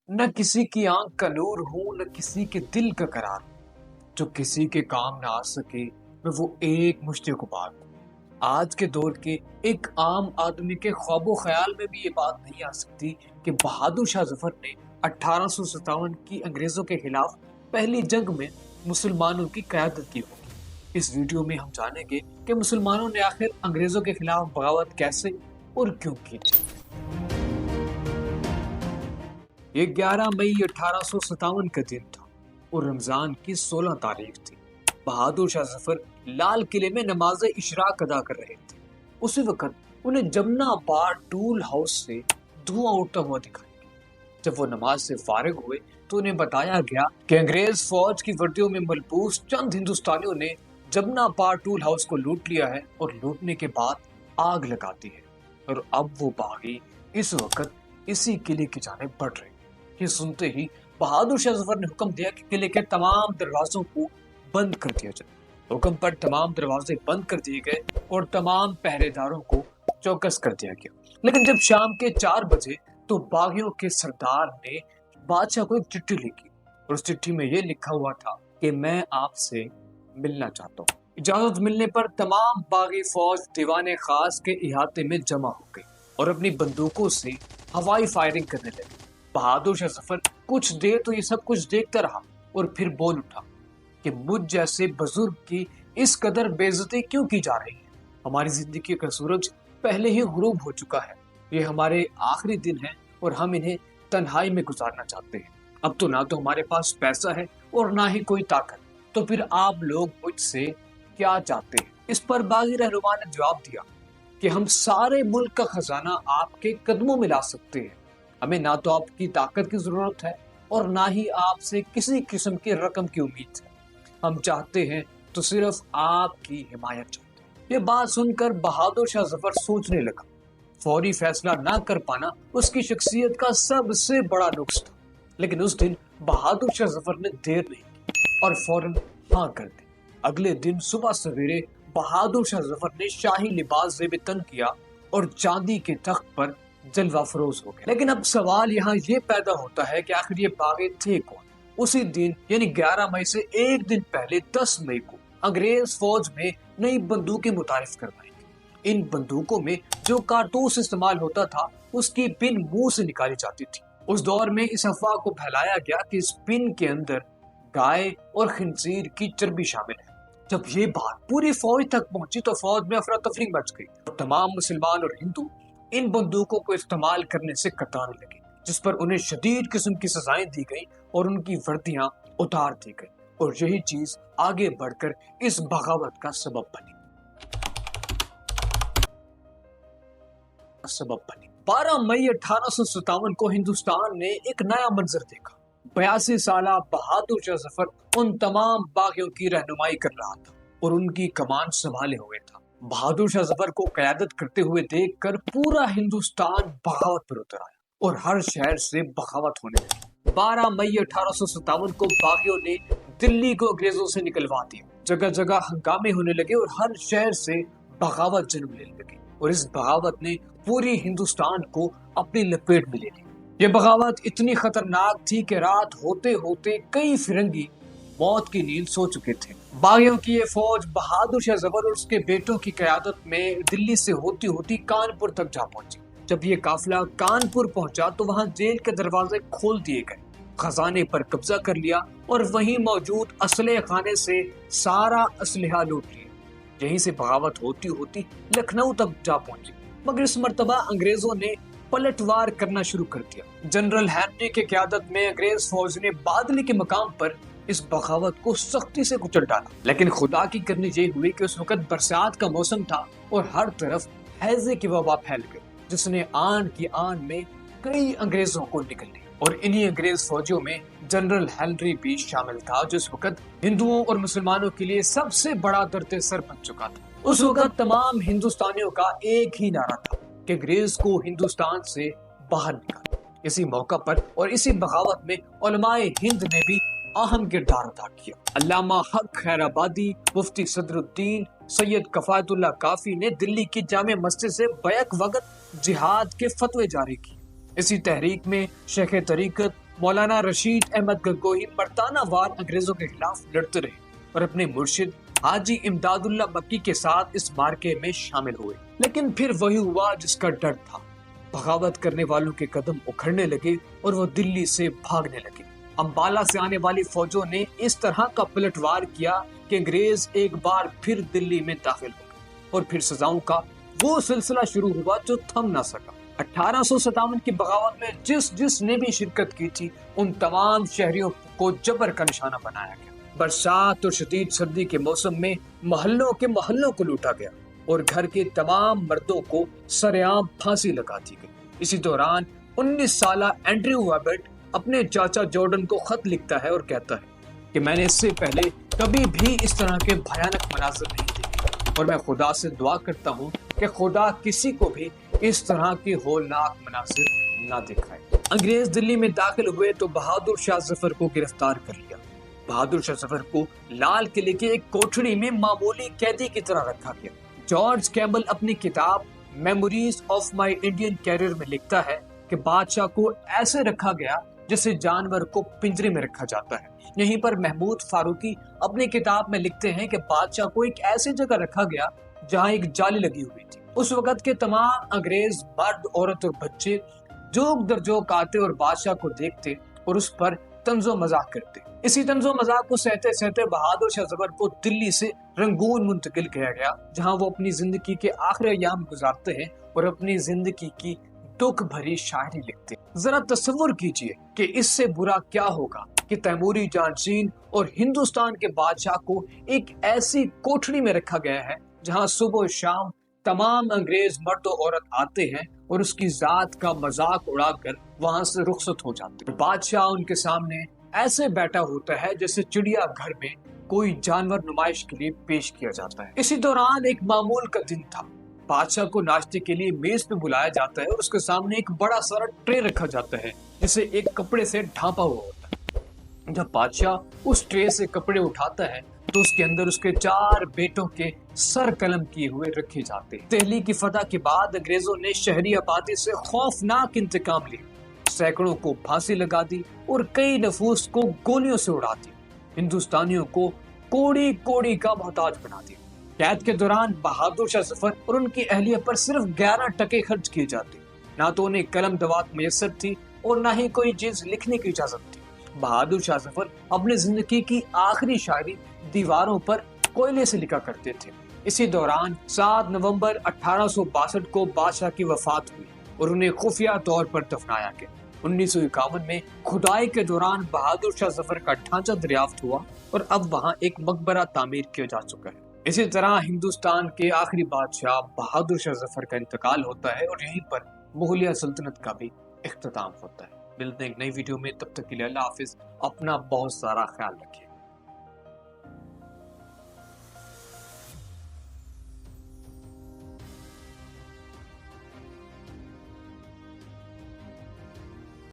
نہ کسی کی آنکھ کا نور ہوں نہ کسی کے دل کا قرار ہوں، جو کسی کے کام نہ آ سکے میں وہ ایک مشت غبار ہوں۔ آج کے دور کے ایک عام آدمی کے خواب و خیال میں بھی یہ بات نہیں آ سکتی کہ بہادر شاہ ظفر نے 1857 کی انگریزوں کے خلاف پہلی جنگ میں مسلمانوں کی قیادت کی ہوگی۔ اس ویڈیو میں ہم جانیں گے کہ مسلمانوں نے آخر انگریزوں کے خلاف بغاوت کیسے اور کیوں کی تھی۔ یہ 11 مئی 1857 کا دن تھا اور رمضان کی 16 تاریخ تھی۔ بہادر شاہ ظفر لال قلعے میں نماز اشراق ادا کر رہے تھے۔ اسی وقت انہیں جمنا آباد ٹول ہاؤس سے دھواں اٹھتا ہوا دکھائی دیا۔ جب وہ نماز سے فارغ ہوئے تو انہیں بتایا گیا کہ انگریز فوج کی وردیوں میں ملبوس چند ہندوستانیوں نے جمنا آباد ٹول ہاؤس کو لوٹ لیا ہے اور لوٹنے کے بعد آگ لگا دی ہے، اور اب وہ باغی اس وقت اسی قلعے کی جانب بڑھ رہے ہیں۔ یہ سنتے ہی بہادر شاہ ظفر نے حکم دیا کہ قلعے کے تمام دروازوں کو بند کر دیا جائے۔ حکم پر تمام دروازے بند کر دیے گئے اور تمام پہرے داروں کو چوکس کر دیا گیا۔ لیکن جب شام کے 4 بجے تو باغیوں کے سردار نے بادشاہ کو ایک چٹھی لکھی اور اس چٹھی میں یہ لکھا ہوا تھا کہ میں آپ سے ملنا چاہتا ہوں۔ اجازت ملنے پر تمام باغی فوج دیوان خاص کے احاطے میں جمع ہو گئی اور اپنی بندوقوں سے ہوائی فائرنگ کرنے لگی۔ بہادر شاہ ظفر کچھ دیر تو یہ سب کچھ دیکھتا رہا اور پھر بول اٹھا کہ مجھ جیسے بزرگ کی اس قدر بے عزتی کیوں کی جا رہی ہے؟ ہماری زندگی کا سورج پہلے ہی غروب ہو چکا ہے، یہ ہمارے آخری دن ہیں اور ہم انہیں تنہائی میں گزارنا چاہتے ہیں۔ اب تو نہ تو ہمارے پاس پیسہ ہے اور نہ ہی کوئی طاقت، تو پھر آپ لوگ مجھ سے کیا چاہتے ہیں؟ اس پر باغی رہنما نے جواب دیا کہ ہم سارے ملک کا خزانہ آپ کے قدموں میں لا سکتے ہیں۔ ہمیں نہ تو آپ کی طاقت کی ضرورت ہے اور نہ ہی آپ سے کسی قسم کی رقم کی امید ہے۔ ہم چاہتے ہیں تو صرف آپ کی حمایت چاہتے ہیں۔ یہ بات سن کر بہادر شاہ ظفر سوچنے لگا۔ فوری فیصلہ نہ کر پانا اس کی شخصیت کا سب سے بڑا نقص تھا، لیکن اس دن بہادر شاہ ظفر نے دیر نہیں کی اور فوراً ہاں کر دی۔ اگلے دن صبح سویرے بہادر شاہ ظفر نے شاہی لباس زیب تن کیا اور چاندی کے تخت پر جلوہ فروز ہو گئے۔ لیکن اب سوال یہاں یہ پیدا ہوتا ہے کہ آخر یہ باغی تھے کون؟ اسی دن یعنی 11 مئی سے ایک دن پہلے 10 مئی کو انگریز فوج میں نئی بندوقیں متعارف کروائی گئی۔ ان بندوقوں میں جو کارتوس استعمال ہوتا تھا اس کی پن منہ سے نکالی جاتی تھی۔ اس دور میں اس افواہ کو پھیلایا گیا کہ اس پن کے اندر گائے اور خنزیر کی چربی شامل ہے۔ جب یہ بات پوری فوج تک پہنچی تو فوج میں افراتفری مچ گئی اور تمام مسلمان اور ہندو ان بندوقوں کو استعمال کرنے سے کترانے لگے، جس پر انہیں شدید قسم کی سزائیں دی گئیں اور ان کی وردیاں اتار دی گئیں، اور یہی چیز آگے بڑھ کر اس بغاوت کا سبب بنی۔ 12 مئی 1857 کو ہندوستان نے ایک نیا منظر دیکھا۔ 82 سالہ بہادر شاہ ظفر ان تمام باغیوں کی رہنمائی کر رہا تھا اور ان کی کمان سنبھالے ہوئے تھا۔ بہادر شاہ ظفر کو قیادت کرتے ہوئے دیکھ کر پورا ہندوستان بغاوت پر اتر آیا اور ہر شہر سے بغاوت ہونے لگی۔ 12 مئی 1857 کو باغیوں نے دلی کو انگریزوں سے نکلوا دیا۔ جگہ جگہ ہنگامے ہونے لگے اور ہر شہر سے بغاوت جنم لینے لگی، اور اس بغاوت نے پوری ہندوستان کو اپنی لپیٹ میں لے لی۔ یہ بغاوت اتنی خطرناک تھی کہ رات ہوتے ہوتے کئی فرنگی موت کی نیند سو چکے تھے۔ باغیوں کی یہ فوج بہادر شاہ ظفر اور اس کے بیٹوں کی قیادت میں دلی سے ہوتی ہوتی کانپور تک جا پہنچی۔ جب یہ قافلہ کانپور پہنچا تو وہاں جیل کے دروازے کھول دیے گئے، خزانے پر قبضہ کر لیا اور وہیں موجود اسلحے خانے سے سارا اسلحہ لوٹ لیا۔ یہیں سے بغاوت ہوتی ہوتی لکھنؤ تک جا پہنچی، مگر اس مرتبہ انگریزوں نے پلٹوار کرنا شروع کر دیا۔ جنرل ہینری کی قیادت میں انگریز فوج نے بادلی کے مقام پر اس بغاوت کو سختی سے کچل ڈالا، لیکن خدا کی کرنی یہ ہوئی کہ اس وقت برسات کا موسم تھا اور ہر طرف ہیضے کی وبا پھیل گئی، جس نے آن کی آن میں کئی انگریزوں کو نکل لی، اور انہی انگریز فوجیوں میں جنرل ہینری بھی شامل تھا، جو اس وقت ہندوؤں اور مسلمانوں کے لیے سب سے بڑا درد سر بن چکا تھا۔ اس وقت تمام ہندوستانیوں کا ایک ہی نعرہ تھا کہ انگریز کو ہندوستان سے باہر نکال۔ اسی موقع پر اور اسی بغاوت میں علماء ہند نے بھی اہم کردار ادا کیا۔ علامہ حق خیر آبادی، مفتی صدر الدین، سید کفایت اللہ کافی نے دلی کی جامع مسجد سے بیک وقت جہاد کے فتوے جاری کی۔ اسی تحریک میں شیخ طریقت مولانا رشید احمد گنگوہی مرتانہ وار انگریزوں کے خلاف لڑتے رہے اور اپنے مرشد حاجی امداد اللہ مکی کے ساتھ اس مارکے میں شامل ہوئے، لیکن پھر وہی ہوا جس کا ڈر تھا۔ بغاوت کرنے والوں کے قدم اکھڑنے لگے اور وہ دلی سے بھاگنے لگے۔ امبالہ سے آنے والی فوجوں نے اس طرح کا پلٹوار کیا کہ انگریز ایک بار پھر دلی میں داخل ہو گئے اور پھر سزاؤں کا وہ سلسلہ شروع ہوا جو تھم نہ سکا۔ 1857 کی بغاوت میں جس نے بھی شرکت کی تھی ان تمام شہریوں کو جبر کا نشانہ بنایا گیا۔ برسات اور شدید سردی کے موسم میں محلوں کو لوٹا گیا اور گھر کے تمام مردوں کو سرعام پھانسی لگا دی گئی۔ اسی دوران 19 سالہ اینڈریو ویبرٹ اپنے چاچا جارڈن کو خط لکھتا ہے اور کہتا ہے کہ میں نے اس سے پہلے کبھی بھی اس طرح کے بھیانک مناظر نہیں دیکھے اور میں خدا سے دعا کرتا ہوں کہ خدا کسی کو بھی اس طرح کی ہولناک مناظر نہ دکھائے۔ انگریز دلی میں داخل ہوئے تو بہادر شاہ ظفر کو گرفتار کر لیا۔ بہادر شاہ ظفر کو لال قلعے کے ایک کوٹھڑی میں معمولی قیدی کی طرح رکھا گیا۔ جارج کیمبل اپنی کتاب Memories of My Indian Career میں لکھتا ہے کہ بادشاہ کو ایسے رکھا گیا جیسے جانور کو پنجرے میں رکھا جاتا ہے۔ یہیں پر محمود فاروقی اپنی کتاب میں لکھتے ہیں کہ بادشاہ کو ایک ایسی جگہ رکھا گیا جہاں ایک جالی لگی ہوئی تھی۔ اس وقت کے تمام انگریز مرد، عورت اور بچے جوک در جوک آتے اور بادشاہ کو دیکھتے اور اس پر طنز و مذاق کرتے۔ اسی طنز و مذاق کو سہتے سہتے بہادر شاہ ظفر کو دلی سے رنگون منتقل کیا گیا، جہاں وہ اپنی زندگی کے آخری ایام گزارتے ہیں اور اپنی زندگی کی دکھ بھری شاعری لکھتے ہیں۔ ذرا تصور کیجئے کہ اس سے برا کیا ہوگا کہ تیموری جانشین اور ہندوستان کے بادشاہ کو ایک ایسی کوٹھڑی میں رکھا گیا ہے جہاں صبح و شام تمام انگریز مرد و عورت آتے ہیں اور اس کی ذات کا مذاق اڑا کر وہاں سے رخصت ہو جاتے ہیں۔ بادشاہ ان کے سامنے ایسے بیٹھا ہوتا ہے جیسے چڑیا گھر میں کوئی جانور نمائش کے لیے پیش کیا جاتا ہے۔ اسی دوران ایک معمول کا دن تھا۔ بادشاہ کو ناشتے کے لیے میز پہ بلایا جاتا ہے اور اس کے سامنے ایک بڑا سارا ٹرے رکھا جاتا ہے جسے ایک کپڑے سے ڈھانپا ہوا ہوتا ہے۔ جب بادشاہ اس ٹرے سے کپڑے اٹھاتا ہے تو اس کے اندر اس کے 4 بیٹوں کے سر قلم کیے ہوئے رکھے جاتے ہیں۔ دہلی کی فتح کے بعد انگریزوں نے شہری آبادی سے خوفناک انتقام لیا، سینکڑوں کو پھانسی لگا دی اور کئی نفوس کو گولیوں سے اڑا دی، ہندوستانیوں کو کوڑی کوڑی کا محتاج بنا دیا۔ قید کے دوران بہادر شاہ ظفر اور ان کی اہلیہ پر صرف 11 ٹکے خرچ کیے جاتے، نہ تو انہیں قلم دوات میسر تھی اور نہ ہی کوئی چیز لکھنے کی اجازت تھی۔ بہادر شاہ ظفر اپنی زندگی کی آخری شاعری دیواروں پر کوئلے سے لکھا کرتے تھے۔ اسی دوران 7 نومبر 1862 کو بادشاہ کی وفات ہوئی اور انہیں خفیہ طور پر دفنایا گیا۔ 1951 میں کھدائی کے دوران بہادر شاہ ظفر کا ڈھانچہ دریافت ہوا اور اب وہاں ایک مقبرہ تعمیر کیا جا چکا ہے۔ اسی طرح ہندوستان کے آخری بادشاہ بہادر شاہ ظفر کا انتقال ہوتا ہے اور یہیں پر مغلیہ سلطنت کا بھی اختتام ہوتا ہے۔ ملتے ہیں ایک نئی ویڈیو میں، تب تک کے لیے اللہ حافظ، اپنا بہت سارا خیال رکھیے۔